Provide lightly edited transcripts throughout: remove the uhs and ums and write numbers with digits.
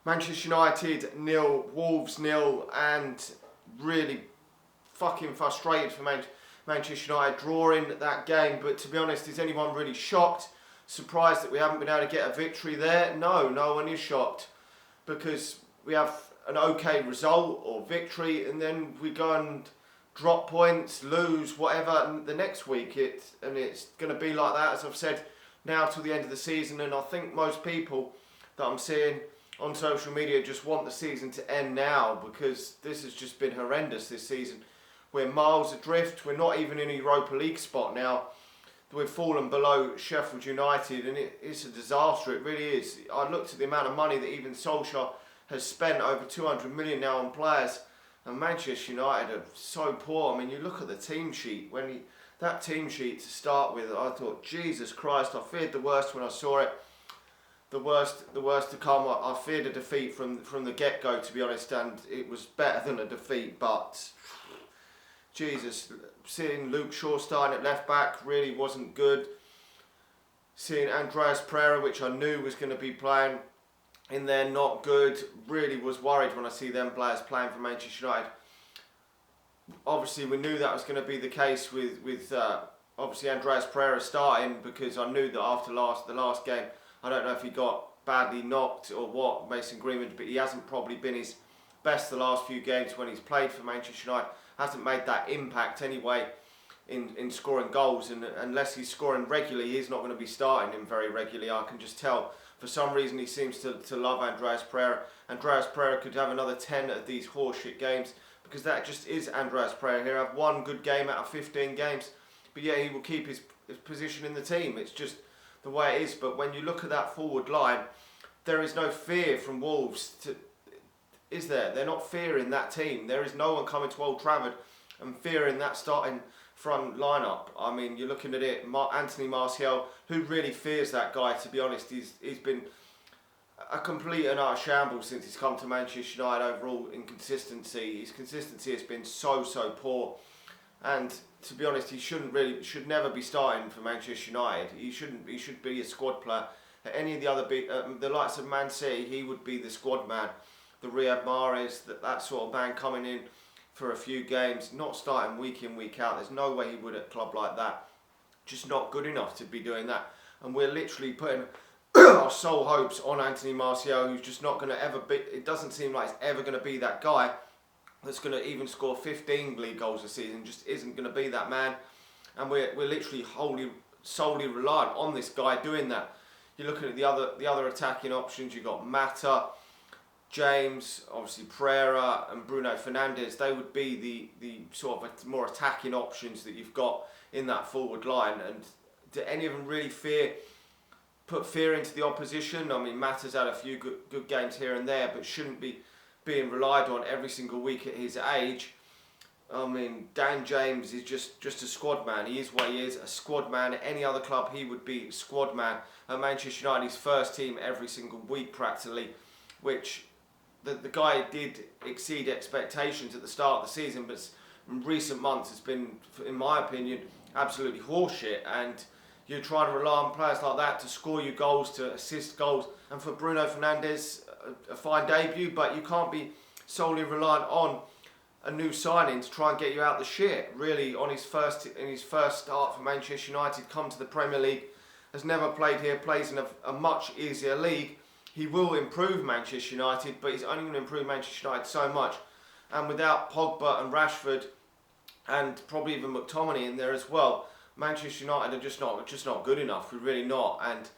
Manchester United nil, Wolves nil, and really fucking frustrated for Manchester United drawing that game. But to be honest, is anyone really shocked, surprised that we haven't been able to get a victory there? No, no one is shocked, because we have an okay result or victory, and then we go and drop points, lose, whatever, and the next week it's going to be like that, as I've said, now till the end of the season. And I think most people that I'm seeing on social media just want the season to end now, because this has just been horrendous this season. We're miles adrift, we're not even in a Europa League spot now. We've fallen below Sheffield United, and it's a disaster, it really is. I looked at the amount of money that even Solskjaer has spent, over 200 million now on players, and Manchester United are so poor. I mean, you look at the team sheet, that team sheet to start with, I thought, Jesus Christ, I feared the worst when I saw it. The worst to come. I feared a defeat from the get-go, to be honest, and it was better than a defeat. But Jesus, seeing Luke Shaw starting at left back really wasn't good. Seeing Andreas Pereira, which I knew was going to be playing in there, not good. Really was worried when I see them players playing for Manchester United. Obviously, we knew that was going to be the case with obviously Andreas Pereira starting, because I knew that after the last game, I don't know if he got badly knocked or what, Mason Greenwood, but he hasn't probably been his best the last few games when he's played for Manchester United. Hasn't made that impact anyway in scoring goals, and unless he's scoring regularly, he's not going to be starting him very regularly. I can just tell. For some reason, he seems to love Andreas Pereira. Andreas Pereira could have another 10 of these horseshit games, because that just is Andreas Pereira. He'll have one good game out of 15 games, but yeah, he will keep his position in the team. It's just the way it is. But when you look at that forward line, there is no fear from Wolves. Is there? They're not fearing that team. There is no one coming to Old Trafford and fearing that starting front lineup. I mean, you're looking at it, Anthony Martial, who really fears that guy, to be honest. He's been a complete and utter shambles since he's come to Manchester United. Overall inconsistency. His consistency has been so poor. And to be honest, he should never be starting for Manchester United. He should be a squad player. At any of the other the likes of Man City, he would be the squad man. The Riyad Mahrez, that sort of man coming in for a few games, not starting week in, week out. There's no way he would at a club like that. Just not good enough to be doing that. And we're literally putting our sole hopes on Anthony Martial, who's just not going to ever be. It doesn't seem like he's ever going to be that guy that's going to even score 15 league goals a season. Just isn't going to be that man. And we're literally solely reliant on this guy doing that. You're looking at the other attacking options. You've got Mata, James, obviously Pereira and Bruno Fernandes. They would be the sort of more attacking options that you've got in that forward line. And do any of them really put fear into the opposition? I mean, Mata's had a few good games here and there, but shouldn't be being relied on every single week at his age. I mean, Dan James is just a squad man. He is what he is, a squad man. At any other club, he would be squad man. At Manchester United, he's first team every single week practically, which the guy did exceed expectations at the start of the season, but in recent months has been, in my opinion, absolutely horseshit. And you're trying to rely on players like that to score you goals, to assist goals, and for Bruno Fernandes, a fine debut, but you can't be solely reliant on a new signing to try and get you out the shit. Really, in his first start for Manchester United, come to the Premier League, has never played here, plays in a much easier league. He will improve Manchester United, but he's only going to improve Manchester United so much. And without Pogba and Rashford, and probably even McTominay in there as well, Manchester United are just not good enough. We're really not. And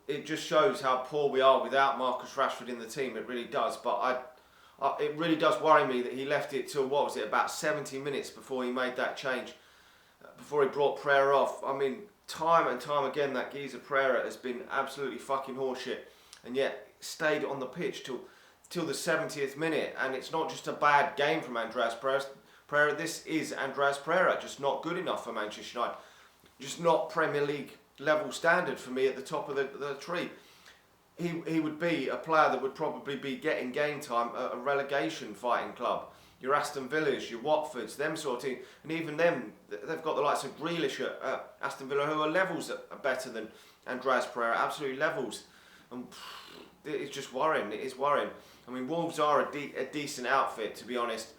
it just shows how poor we are without Marcus Rashford in the team. It really does. But it really does worry me that he left it till, what was it, about 70 minutes before he made that change, before he brought Pereira off. I mean, time and time again, that geezer Pereira has been absolutely fucking horseshit, and yet stayed on the pitch till the 70th minute. And it's not just a bad game from Andreas Pereira. This is Andreas Pereira, just not good enough for Manchester United. Just not Premier League level standard for me at the top of the tree. He would be a player that would probably be getting game time at a relegation fighting club. Your Aston Villas, your Watfords, them sort of team. And even them, they've got the likes of Grealish at Aston Villa, who are levels that are better than Andreas Pereira, absolutely levels. And it's just worrying. It is worrying. I mean, Wolves are a decent outfit, to be honest,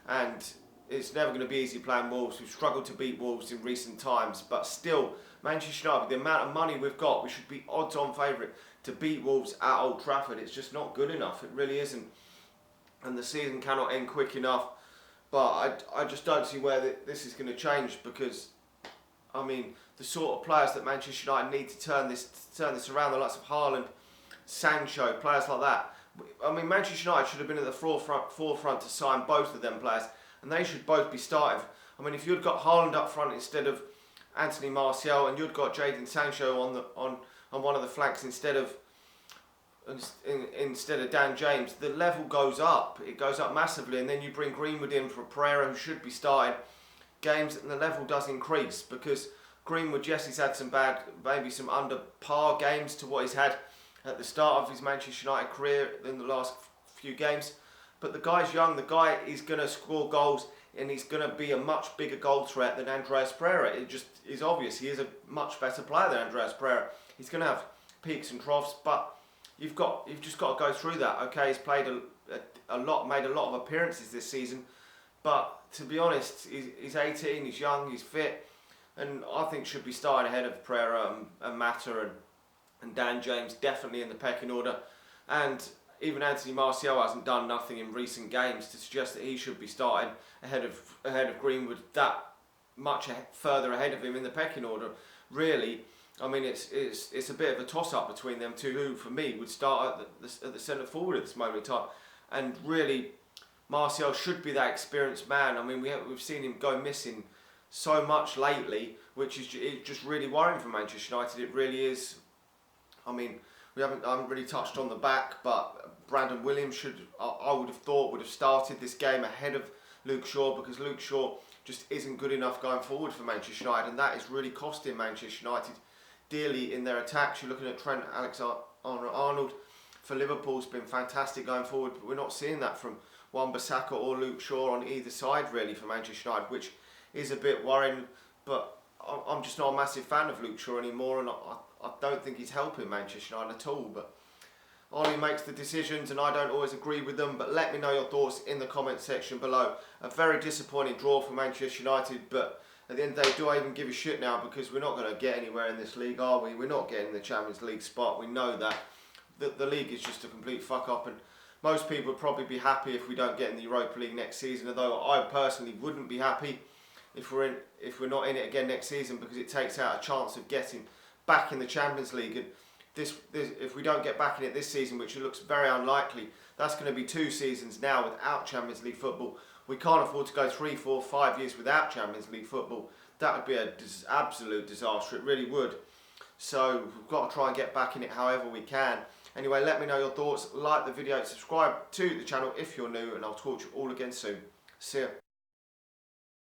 and it's never going to be easy playing Wolves. We've struggled to beat Wolves in recent times, but still, Manchester United, with the amount of money we've got, we should be odds-on favourite to beat Wolves at Old Trafford. It's just not good enough. It really isn't, and the season cannot end quick enough. But I just don't see where this is going to change, because, I mean, the sort of players that Manchester United need to turn this around, the likes of Haaland, Sancho, players like that. I mean, Manchester United should have been at the forefront to sign both of them players, and they should both be starting. I mean, if you'd got Haaland up front instead of Anthony Martial, and you'd got Jadon Sancho on one of the flanks instead of Dan James, the level goes up. It goes up massively, and then you bring Greenwood in for Pereira, who should be starting games, and the level does increase, because Greenwood, yes, he's had some bad, maybe some under par games to what he's had at the start of his Manchester United career in the last few games, but the guy's young, the guy is going to score goals, and he's going to be a much bigger goal threat than Andreas Pereira. It just is obvious. He is a much better player than Andreas Pereira. He's going to have peaks and troughs, but you've just got to go through that. Okay, he's played a lot, made a lot of appearances this season, but to be honest, he's 18, he's young, he's fit, and I think should be starting ahead of Pereira and Mata and Dan James, definitely in the pecking order. And even Anthony Martial hasn't done nothing in recent games to suggest that he should be starting ahead of Greenwood, that much further ahead of him in the pecking order. Really, I mean, it's a bit of a toss-up between them two, who for me would start at the centre forward at this moment in time. And really, Martial should be that experienced man. I mean, we've seen him go missing so much lately, which is just really worrying for Manchester United. It really is. I mean, I haven't really touched on the back, but Brandon Williams I would have thought would have started this game ahead of Luke Shaw, because Luke Shaw just isn't good enough going forward for Manchester United, and that is really costing Manchester United dearly in their attacks. You're looking at Trent Alexander-Arnold for Liverpool's been fantastic going forward, but we're not seeing that from Wan-Bissaka or Luke Shaw on either side really for Manchester United, which is a bit worrying. But I'm just not a massive fan of Luke Shaw anymore, and I don't think he's helping Manchester United at all. But Ollie makes the decisions, and I don't always agree with them. But let me know your thoughts in the comment section below. A very disappointing draw for Manchester United, but at the end of the day, do I even give a shit now? Because we're not going to get anywhere in this league, are we? We're not getting the Champions League spot. We know that. The league is just a complete fuck up, and most people would probably be happy if we don't get in the Europa League next season, although I personally wouldn't be happy if we're not in it again next season, because it takes out a chance of getting back in the Champions League. And if we don't get back in it this season, which it looks very unlikely, that's going to be 2 seasons now without Champions League football. We can't afford to go 3, 4, 5 years without Champions League football. That would be an absolute disaster. It really would. So we've got to try and get back in it however we can. Anyway, let me know your thoughts. Like the video, subscribe to the channel if you're new, and I'll talk to you all again soon. See ya.